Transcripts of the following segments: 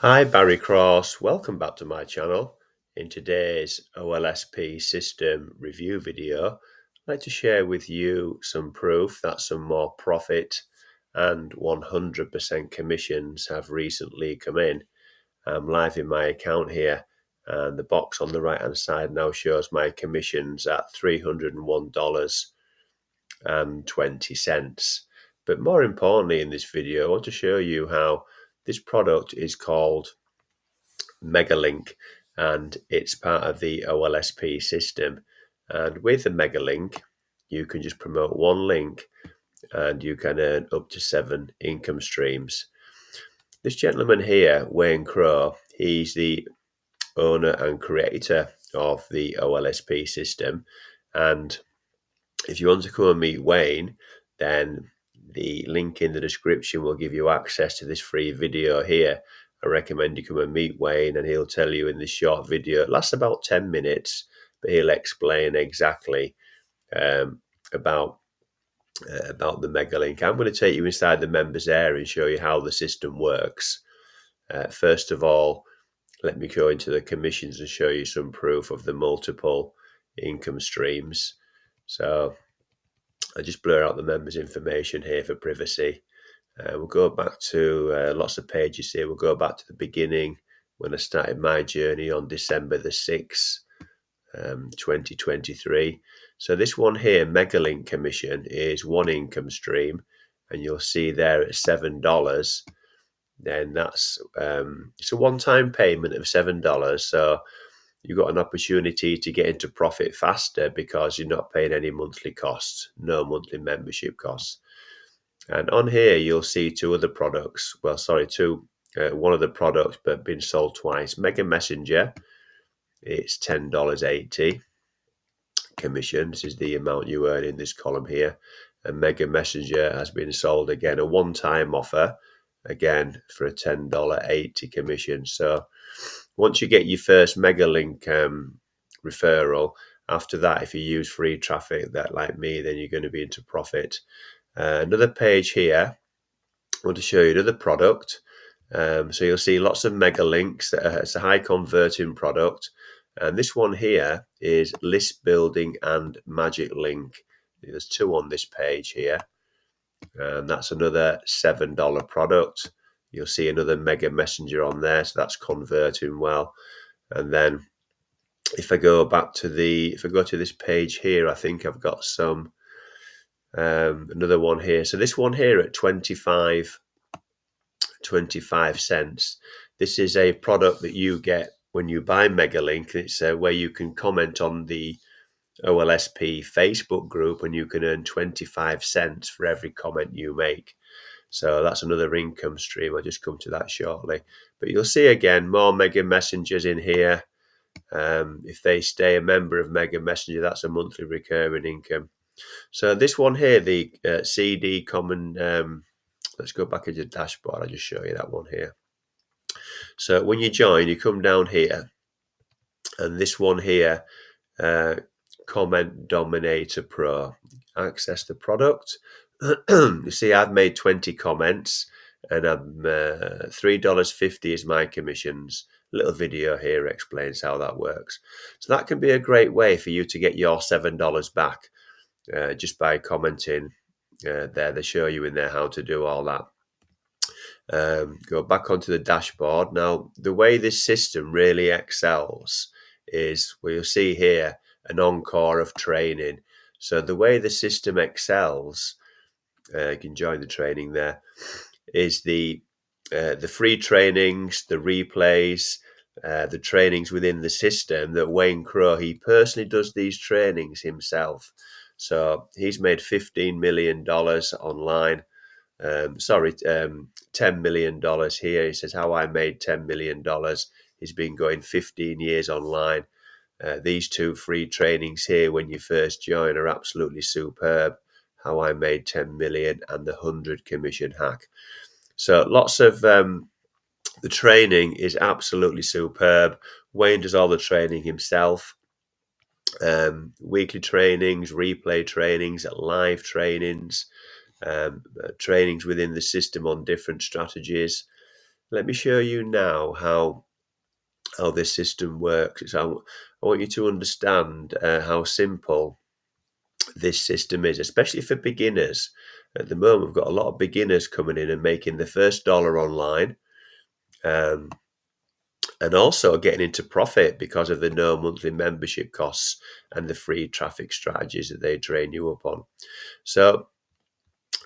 Hi, Barry Cross. Welcome back to my channel. In today's OLSP system review video, I'd like to share with you some proof that some more profit and 100% commissions have recently come in. I'm live in my account here, and the box on the right hand side now shows my commissions at $301.20. But more importantly, in this video, I want to show you how this product is called Megalink, and it's part of the OLSP system. And with the Megalink, you can just promote one link and you can earn up to 7 income streams. This gentleman here, Crowe, he's the owner and creator of the OLSP system. And if you want to come and meet Wayne, then the link in the description will give you access to this free video here. I recommend you come and meet Wayne, and he'll tell you in this short video. It lasts about 10 minutes, but he'll explain exactly about the Megalink. I'm going to take you inside the members area and show you how the system works. First of all, let me go into the commissions and show you some proof of the multiple income streams. So I just blur out the members' information here for privacy. We'll go back to lots of pages here. We'll go back to the beginning when I started my journey on December the 6th, 2023. So this one here, Megalink commission, is one income stream, and you'll see there at $7. Then that's it's a one-time payment of $7. So you've got an opportunity to get into profit faster because you're not paying any monthly costs, no monthly membership costs. And on here, you'll see two other products. Well, sorry, one of the products, but been sold twice. Mega Messenger, it's $10.80 commission. This is the amount you earn in this column here. And Mega Messenger has been sold again, a one-time offer, again for a $10.80 commission. So once you get your first Megalink referral, after that, if you use free traffic that like me, then you're going to be into profit. Another page here, I want to show you another product. So you'll see lots of Megalinks. It's a high converting product. And this one here is list building and magic link. There's two on this page here. And that's another $7 product. You'll see another Mega Messenger on there. So that's converting well. And then if I go to this page here, I think I've got some another one here. So this one here at 25 cents. This is a product that you get when you buy Megalink. It's where you can comment on the OLSP Facebook group, and you can earn 25 cents for every comment you make. So that's another income stream. I'll just come to that shortly. But you'll see again more Mega Messengers in here. If they stay a member of Mega Messenger, that's a monthly recurring income. So this one here, the CD common, let's go back into the dashboard. I'll just show you that one here. So when you join, you come down here, and this one here, Comment Dominator Pro, access the product. You see, I've made 20 comments, and I'm $3.50 is my commissions. A little video here explains how that works. So that can be a great way for you to get your $7 back. Just by commenting there. They show you in there how to do all that. Go back onto the dashboard. Now, the way this system really excels is, well, you'll see here an encore of training. So the way the system excels, you can join the training there, is the free trainings, the replays, the trainings within the system that Crowe, he personally does these trainings himself. So he's made $15 million online. $10 million here. He says how I made $10 million. He's been going 15 years online. These two free trainings here when you first join are absolutely superb. How I made 10 million and the 100 commission hack. So lots of the training is absolutely superb. Wayne does all the training himself. Weekly trainings, replay trainings, live trainings, trainings within the system on different strategies. let me show you now how this system works. I want you to understand how simple this system is, especially for beginners. At the moment, we've got a lot of beginners coming in and making the first dollar online, and also getting into profit because of the no monthly membership costs and the free traffic strategies that they train you up on. So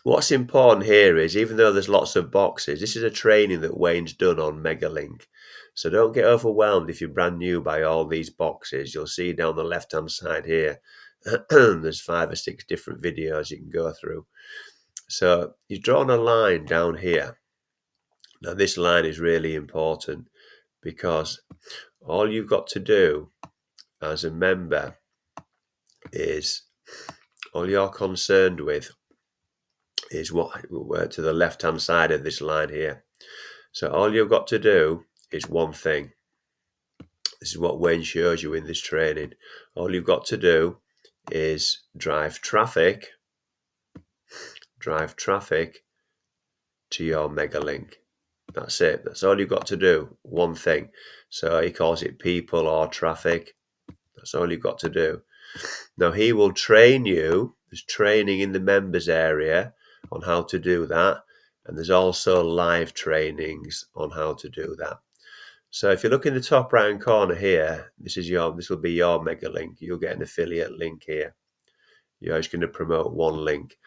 what's important here is, even though there's lots of boxes, this is a training that Wayne's done on Megalink. So don't get overwhelmed if you're brand new by all these boxes. You'll see down the left-hand side here, there's 5 or 6 different videos you can go through. So you've drawn a line down here. Now this line is really important, because all you've got to do as a member is, all you're concerned with is what to the left hand side of this line here. So all you've got to do is one thing. This is what Wayne shows you in this training. All you've got to do is drive traffic to your Megalink. That's it. That's all you've got to do. One thing. So he calls it people or traffic. That's all you've got to do. Now he will train you. There's training in the members area on how to do that, and there's also live trainings on how to do that. So if you look in the top right hand corner here, this will be your Megalink. You'll get an affiliate link here. You're just going to promote one link.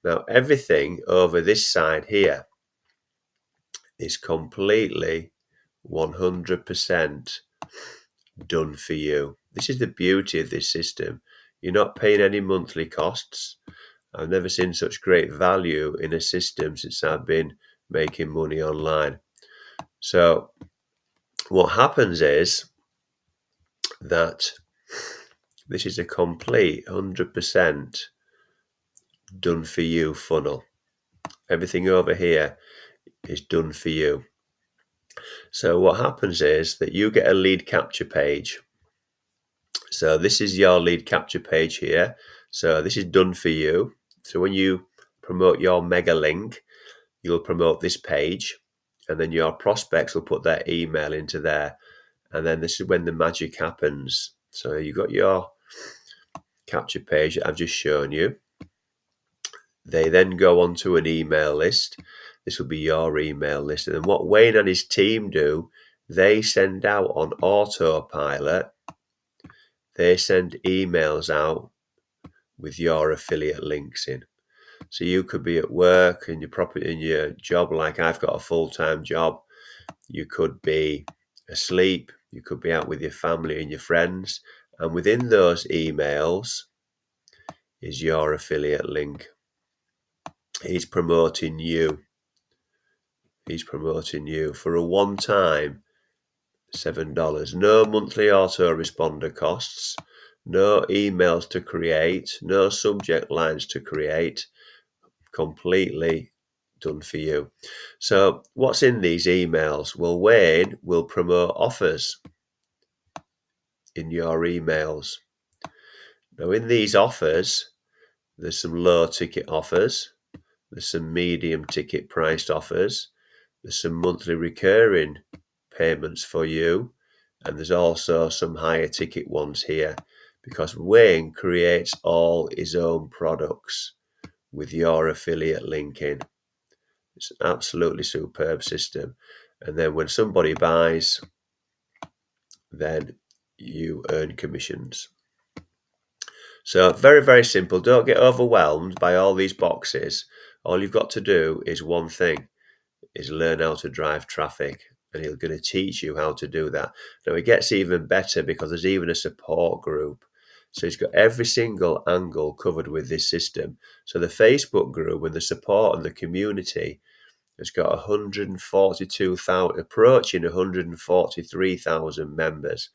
Now everything over this side here is completely 100% done for you. This is the beauty of this system. You're not paying any monthly costs. I've never seen such great value in a system since I've been making money online. So what happens is that this is a complete 100% done for you funnel. Everything over here is done for you. So what happens is that you get a lead capture page. So this is your lead capture page here. So this is done for you. So when you promote your Megalink, you'll promote this page, and then your prospects will put their email into there. And then this is when the magic happens. So you've got your capture page that I've just shown you. They then go onto an email list. This will be your email list. And then what Wayne and his team do, they send out on autopilot. They send emails out with your affiliate links in. So you could be at work in your job, like I've got a full-time job. You could be asleep. You could be out with your family and your friends. And within those emails is your affiliate link. He's promoting you. He's promoting you for a one-time $7. No monthly autoresponder costs. No emails to create. No subject lines to create. Completely done for you. So what's in these emails? Well, Wayne will promote offers in your emails. Now in these offers, there's some low ticket offers, there's some medium ticket priced offers, there's some monthly recurring payments for you, and there's also some higher ticket ones here, because Wayne creates all his own products with your affiliate link in. It's an absolutely superb system. And then when somebody buys, then you earn commissions. So very, very simple. Don't get overwhelmed by all these boxes. All you've got to do is one thing, is learn how to drive traffic. And he's going to teach you how to do that. Now it gets even better, because there's even a support group. So he's got every single angle covered with this system. So the Facebook group and the support and the community has got 142,000, approaching 143,000 members.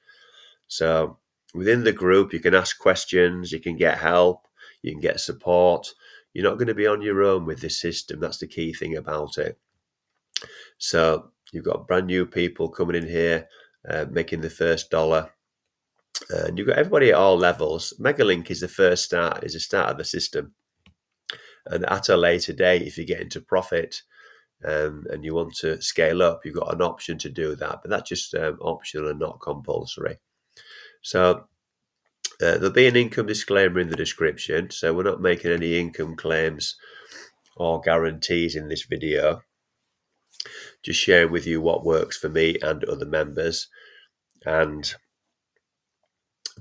So within the group, you can ask questions, you can get help, you can get support. You're not going to be on your own with this system. That's the key thing about it. So you've got brand new people coming in here, making the first dollar. And you've got everybody at all levels. Megalink is the first start of the system. And at a later date, if you get into profit, and you want to scale up, you've got an option to do that, but that's just optional and not compulsory. So there'll be an income disclaimer in the description, so we're not making any income claims or guarantees in this video, just sharing with you what works for me and other members, and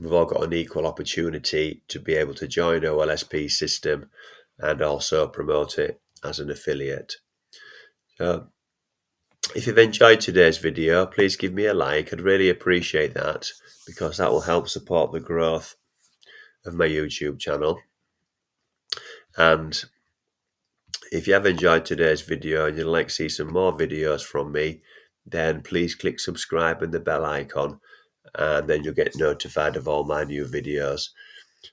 we've all got an equal opportunity to be able to join OLSP System and also promote it as an affiliate. So if you've enjoyed today's video, please give me a like. I'd really appreciate that, because that will help support the growth of my YouTube channel. And if you have enjoyed today's video and you'd like to see some more videos from me, then please click subscribe and the bell icon, and then you'll get notified of all my new videos.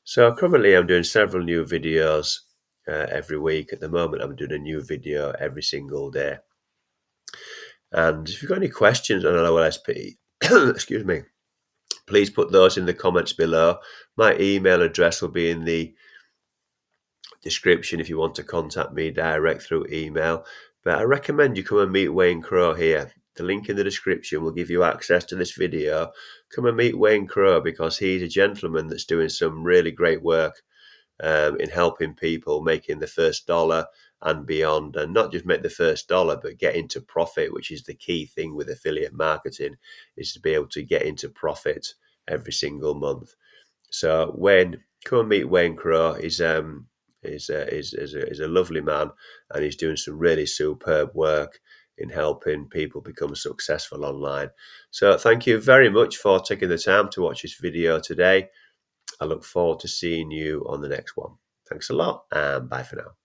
So currently I'm doing several new videos every week. At the moment I'm doing a new video every single day. And if you've got any questions on OLSP, excuse me, please put those in the comments below. My email address will be in the description if you want to contact me direct through email. But I recommend you come and meet Wayne Crowe here. The link in the description will give you access to this video. Come and meet Wayne Crowe, because he's a gentleman that's doing some really great work in helping people making the first dollar and beyond, and not just make the first dollar, but get into profit, which is the key thing with affiliate marketing, is to be able to get into profit every single month. So Wayne, come and meet Wayne Crowe. He's a lovely man, and he's doing some really superb work in helping people become successful online. So thank you very much for taking the time to watch this video today. I look forward to seeing you on the next one. Thanks a lot, and bye for now.